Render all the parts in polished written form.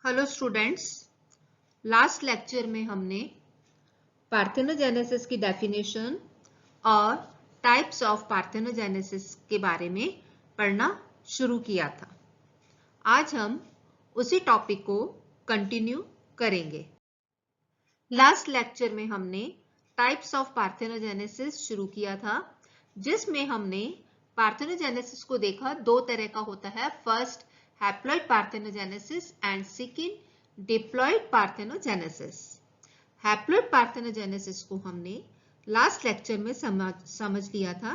Hello students, last lecture में हमने parthenogenesis की डेफिनेशन और टाइप्स ऑफ पार्थेनोजेनेसिस के बारे में पढ़ना शुरू किया था। आज हम उसी टॉपिक को कंटिन्यू करेंगे। लास्ट लेक्चर में हमने टाइप्स ऑफ पार्थेनोजेनेसिस शुरू किया था, जिसमें हमने पार्थेनोजेनेसिस को देखा दो तरह का होता है। First haploid parthenogenesis and second diploid parthenogenesis. Haploid parthenogenesis को हमने लास्ट लेक्चर में समझ लिया था।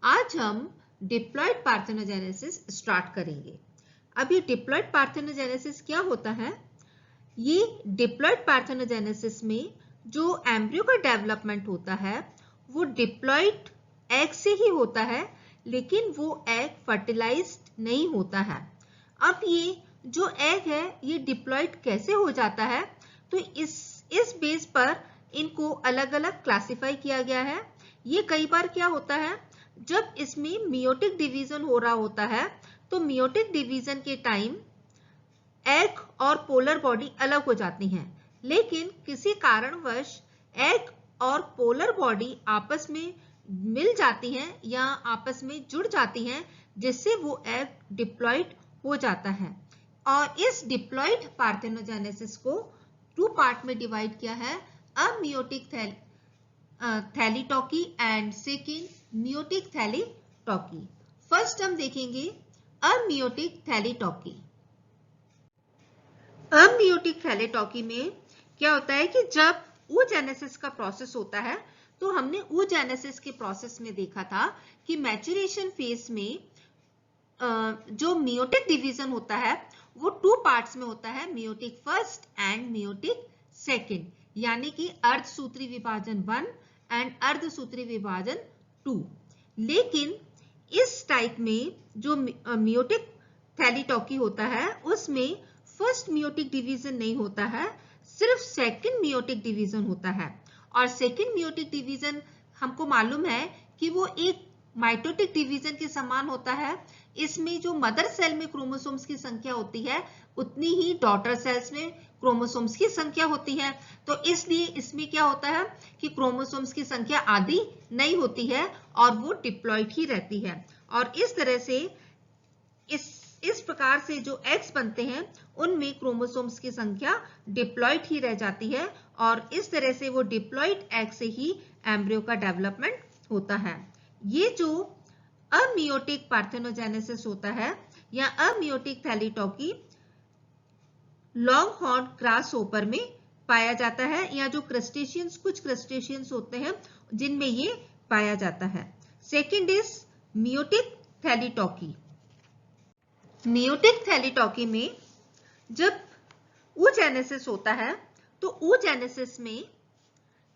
आज हम डिप्लॉइड पार्थेनोजेनेसिस स्टार्ट करेंगे। अब ये डिप्लॉइड पार्थेनोजेनेसिस क्या होता है? ये डिप्लॉइड पार्थेनोजेनेसिस में जो एम्ब्रियो का डेवलपमेंट होता है वो डिप्लॉइड एग से ही होता है, लेकिन वो एग फर्टिलाइज्ड नहीं होता है। अब ये जो एग है ये डिप्लॉइड कैसे हो जाता है, तो इस बेस पर इनको अलग अलग क्लासिफाई किया गया है। ये कई बार क्या होता है, जब इसमें मियोटिक डिवीजन हो रहा होता है तो मियोटिक डिवीजन के टाइम एग और पोलर बॉडी अलग हो जाती हैं, लेकिन किसी कारणवश एग और पोलर बॉडी आपस में मिल जाती हैं या आपस में जुड़ जाती हैं, जिससे वो एग डिप्लॉइड हो जाता है। और इस डिप्लॉइड पार्थेनोजेनेसिस को टू पार्ट में डिवाइड किया है, अमियोटिक थैलीटॉकी एंड सेकंड मियोटिक थैलीटॉकी। फर्स्ट हम देखेंगे अमियोटिक थैलीटॉकी। अमियोटिक थैलीटॉकी में क्या होता है कि जब oogenesis का प्रोसेस होता है, तो हमने oogenesis के प्रोसेस में देखा था कि मैच्योरेशन फेज में जो मियोटिक डिवीजन होता है वो टू पार्ट्स में होता है, meiotic first and meiotic second, यानी कि अर्धसूत्री विभाजन 1 एंड अर्धसूत्री विभाजन 2। लेकिन इस टाइप में जो मियोटिक थैलीटॉकी होता है उसमें फर्स्ट मियोटिक डिवीजन नहीं होता है, सिर्फ सेकंड मियोटिक डिवीजन होता है। और सेकंड मियोटिक डिवीजन हमको मालूम है कि वो एक माइटोटिक डिवीजन के समान होता है। इसमें जो मदर सेल में क्रोमोसोम्स की संख्या होती है उतनी ही डॉटर सेल्स में क्रोमोसोम्स की संख्या होती है। तो इसलिए इसमें क्या होता है कि क्रोमोसोम्स की संख्या आधी नहीं होती है और वो डिप्लॉइड ही रहती है। और इस तरह से इस प्रकार से जो एग्स बनते हैं उनमें क्रोमोसोम्स की संख्या डिप्लॉइड ही रह जाती है, और इस तरह से वो डिप्लॉइड एग से ही एम्ब्रियो का डेवलपमेंट होता है। ये जो अमियोटिक पार्थेनोजेनेसिस होता है या अमियोटिक थैलीटॉकी लॉन्ग हॉर्न ग्रासहोपर में पाया जाता है, या जो क्रस्टेशियंस कुछ क्रस्टेशियंस होते हैं जिनमें ये पाया जाता है। सेकंड इज मियोटिक थैलीटॉकी। मियोटिक थैलीटॉकी में जब oogenesis होता है तो oogenesis में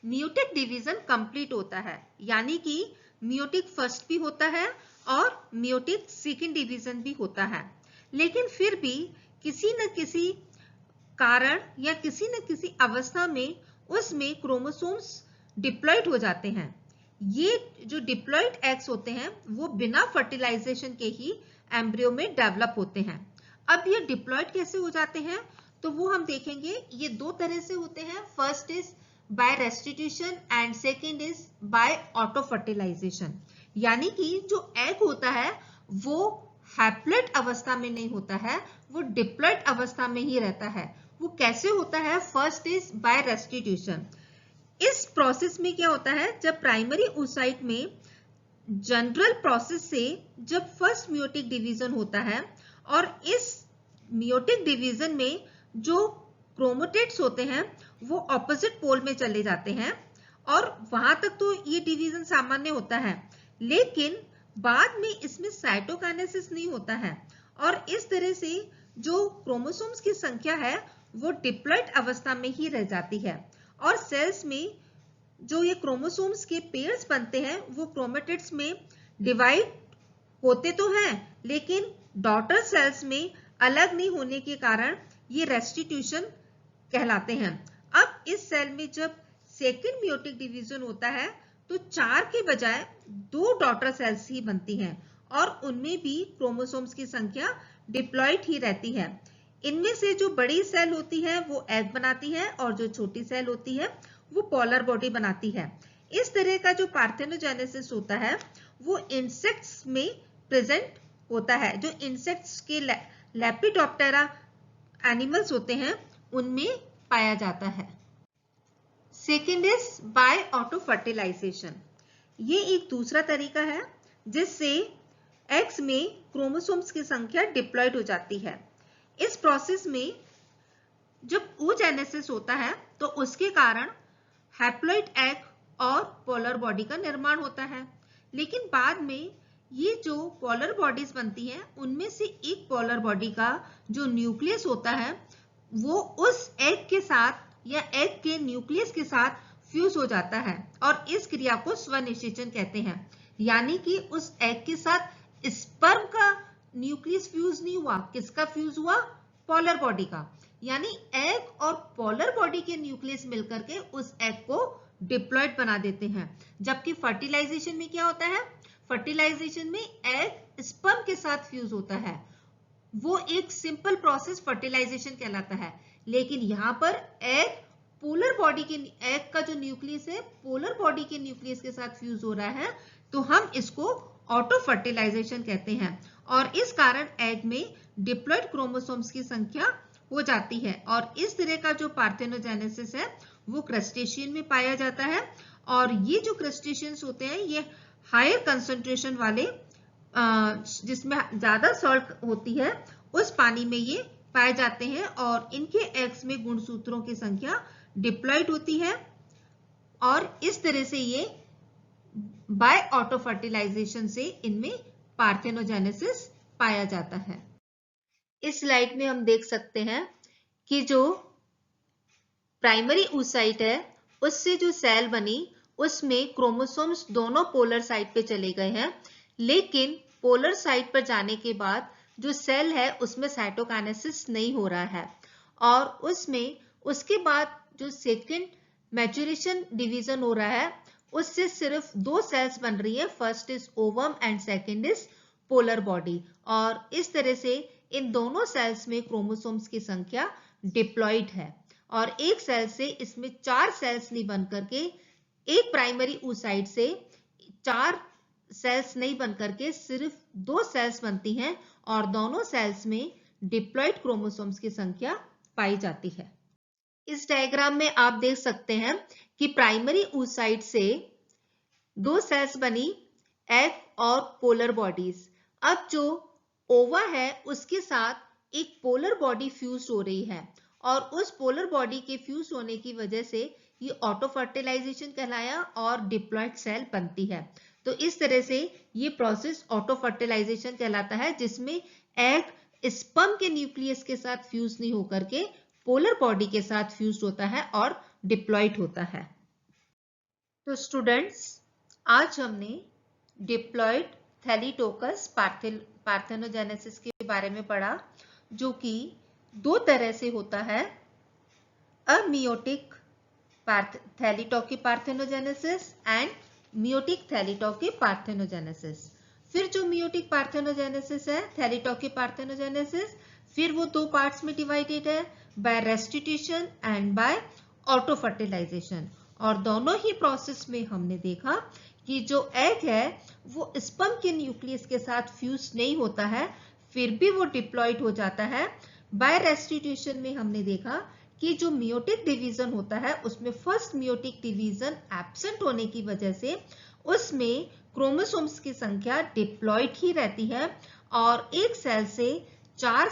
मियोटिक डिवीजन कंप्लीट होता है, यानी कि मियोटिक फर्स्ट भी होता है और मियोटिक सेकंड डिवीजन भी होता है। लेकिन फिर भी किसी न किसी कारण या किसी न किसी अवस्था में उसमें क्रोमोसोम्स डिप्लॉइड हो जाते हैं। ये जो डिप्लॉइड एग्स होते हैं वो बिना फर्टिलाइजेशन के ही एम्ब्रियो में डेवलप होते हैं। अब ये डिप्लॉइड कैसे हो जाते हैं तो वो हम देखेंगे। ये दो तरह से होते हैं, first is by restitution and second is by auto fertilisation. यानी कि जो एग होता है वो हैप्लॉइड अवस्था में नहीं होता है, वो डिप्लॉइड अवस्था में ही रहता है। वो कैसे होता है? First is by restitution. इस प्रोसेस में क्या होता है, जब प्राइमरी oocyte में जनरल प्रोसेस से जब फर्स्ट मियोटिक डिवीजन होता है और इस मियोटिक डिवीजन में जो क्रोमोटेट्स होते हैं वो ऑपोजिट पोल में चले जाते हैं, और वहां तक तो ये डिवीजन सामान्य होता है, लेकिन बाद में इसमें साइटोकाइनेसिस नहीं होता है, और इस तरह से जो क्रोमोसोम्स की संख्या है वो डिप्लॉइड अवस्था में ही रह जाती है। और सेल्स में जो ये क्रोमोसोम्स के पेयर्स बनते हैं वो क्रोमेटिड्स में डिवाइड होते तो हैं, लेकिन डॉटर सेल्स में अलग नहीं होने के कारण ये रेस्टिट्यूशन कहलाते हैं। अब इस सेल में जब सेकंड मियोटिक डिवीजन होता है तो 4 के बजाय 2 डॉटर सेल्स ही बनती हैं, और उनमें भी क्रोमोसोम्स की संख्या डिप्लॉइड ही रहती है। इनमें से जो बड़ी सेल होती है वो एग बनाती है और जो छोटी सेल होती है वो पोलर बॉडी बनाती है। इस तरह का जो पार्थेनोजेनेसिस होता है वो इंसेक्ट्स में प्रेजेंट होता है। जो इंसेक्ट्स के लेपिडोप्टेरा एनिमल्स होते हैं उनमें पाया जाता है। Second is by auto fertilisation. ये एक दूसरा तरीका है जिससे एग्स में क्रोमोसोम्स की संख्या डिप्लॉयड हो जाती है। इस प्रोसेस में जब oogenesis होता है तो उसके कारण हैप्लॉइड एग और पोलर बॉडी का निर्माण होता है, लेकिन बाद में ये जो पोलर बॉडीज बनती हैं उनमें से एक पोलर बॉडी का जो न्यूक्लियस होता है वो उस एग के साथ या एग के न्यूक्लियस के साथ फ्यूज हो जाता है और इस क्रिया को स्वनिषेचन कहते हैं। यानी कि उस एग के साथ स्पर्म का न्यूक्लियस फ्यूज नहीं हुआ, किसका फ्यूज हुआ? पोलर बॉडी का। यानी एग और पोलर बॉडी के न्यूक्लियस मिलकर के उस एग को डिप्लॉयड बना देते हैं। जबकि फर्टिलाइजेशन में क्या होता है? फर्टिलाइजेशन में एग स्पर्म के साथ फ्यूज होता है, वो एक सिंपल प्रोसेस फर्टिलाइजेशन कहलाता है। लेकिन यहाँ पर एग पोलर बॉडी के एग का जो न्यूक्लियस है पोलर बॉडी के न्यूक्लियस के साथ फ्यूज हो रहा है, तो हम इसको ऑटो फर्टिलाइजेशन कहते हैं और इस कारण एग में डिप्लॉयड क्रोमोसोम्स की संख्या हो जाती है। और इस तरह का जो पार्थेनोजेनेसिस है वो क्रस्टेशियन में पाया जाता है और ये जो क्रस्टेशियंस होते हैं ये हायर कंसंट्रेशन वाले जिसमें ज्यादा सॉल्ट होती है उस पानी में ये पाए जाते हैं और इनके एग्स में गुणसूत्रों की संख्या डिप्लॉयड होती है और इस तरह से ये बाय ऑटो फर्टिलाइजेशन से इनमें पार्थेनोजेनेसिस पाया जाता है। इस स्लाइड में हम देख सकते हैं कि जो प्राइमरी oocyte है उससे जो सेल बनी उसमें क्रोमोसोम्स दोनों पोलर साइड पे चले गए हैं, लेकिन पोलर साइड पर जाने के बाद जो सेल है उसमें साइटोकाइनेसिस नहीं हो रहा है और उसमें उसके बाद जो सेकेंड मैच्योरेशन डिवीजन हो रहा है उससे सिर्फ दो सेल्स बन रही है, first is ovum and second is polar body. और इस तरह से इन दोनों सेल्स में क्रोमोसोम्स की संख्या डिप्लॉयड है और एक सेल से इसमें 4 सेल्स नहीं बन करके, एक प्राइमरी oocyte से 4 सेल्स नहीं बन करके सिर्फ 2 सेल्स बनती हैं और दोनों सेल्स में डिप्लॉयड क्रोमोसोम्स की संख्या पाई जाती है। इस डायग्राम में आप देख सकते हैं कि प्राइमरी oocyte से 2 सेल्स बनी, एग और पोलर बॉडीज। अब जो ओवा है उसके साथ एक पोलर बॉडी फ्यूज हो रही है और उस पोलर बॉडी के फ्यूज होने की वजह से ये ऑटो फर्टिलाइजेशन कहलाया और डिप्लॉयड सेल बनती है। तो इस तरह से ये प्रोसेस ऑटो फर्टिलाइजेशन कहलाता है जिसमें एग स्पर्म के न्यूक्लियस के साथ फ्यूज नहीं होकर के पोलर बॉडी के साथ फ्यूज होता है और डिप्लॉयड होता है। तो स्टूडेंट्स, आज हमने डिप्लॉयड थैलीटोकस पार्थेनोजेनेसिस के बारे में पढ़ा, जो कि 2 तरह से होता है, अमियोटिक थैलीटोकी पार्थेनोजेनेसिस एंड मियोटिक थैलीटोकी पार्थेनोजेनेसिस। फिर जो मियोटिक पार्थेनोजेनेसिस है, थैलीटोकी पार्थेनोजेनेसिस, फिर वो 2 पार्ट्स में डिवाइडेड है, by restitution and by auto fertilisation. और दोनों ही प्रोसेस में हमने देखा कि जो एग है वो स्पर्म के न्यूक्लियस के साथ फ्यूज नहीं होता है, फिर भी वो डिप्लॉयड हो जाता है। बाय रेस्टिट्यूशन में हमने देखा कि जो मियोटिक डिवीजन होता है उसमें फर्स्ट मियोटिक डिवीजन एब्सेंट होने की वजह से उसमें क्रोमोसोम्स की संख्या डिप्लॉयड ही रहती है और एक सेल से 4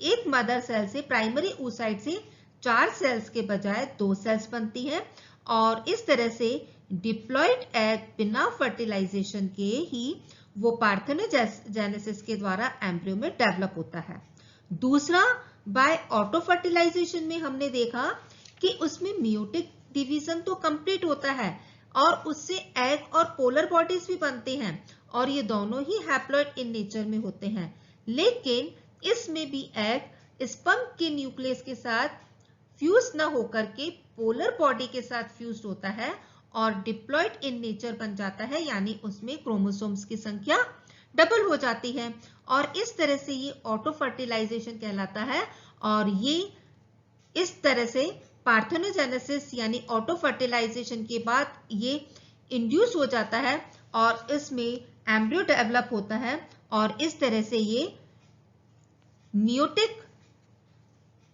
एक मदर सेल से प्राइमरी oocyte से 4 सेल्स के बजाय 2 सेल्स बनती हैं और इस तरह से डिप्लॉयड एग बिना फर्टिलाइजेशन के ही वो पार्थेनोजेनेसिस के द्वारा एम्ब्रियो में डेवलप होता है। दूसरा, बाय ऑटो फर्टिलाइजेशन में हमने देखा कि उसमें मियोटिक डिवीजन तो कंप्लीट होता है और उससे एग और पोलर बॉडीज भी बनते हैं और ये दोनों ही हैप्लॉइड इन नेचर में होते हैं, लेकिन इसमें भी एग स्पर्म के न्यूक्लियस के साथ फ्यूज न होकर के पोलर बॉडी के साथ फ्यूज होता है और डिप्लॉयड इन नेचर बन जाता है, यानी उसमें क्रोमोसोम्स की संख्या डबल हो जाती है और इस तरह से ये ऑटो फर्टिलाइजेशन कहलाता है। और ये इस तरह से पार्थेनोजेनेसिस यानी ऑटो फर्टिलाइजेशन के बाद ये इंड्यूस हो जाता है और इसमें एम्ब्रियो डेवलप होता है और इस तरह से ये नियोटिक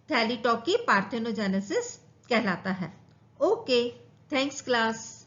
थैलीटॉकी पार्थेनोजेनेसिस कहलाता है। Okay, thanks class.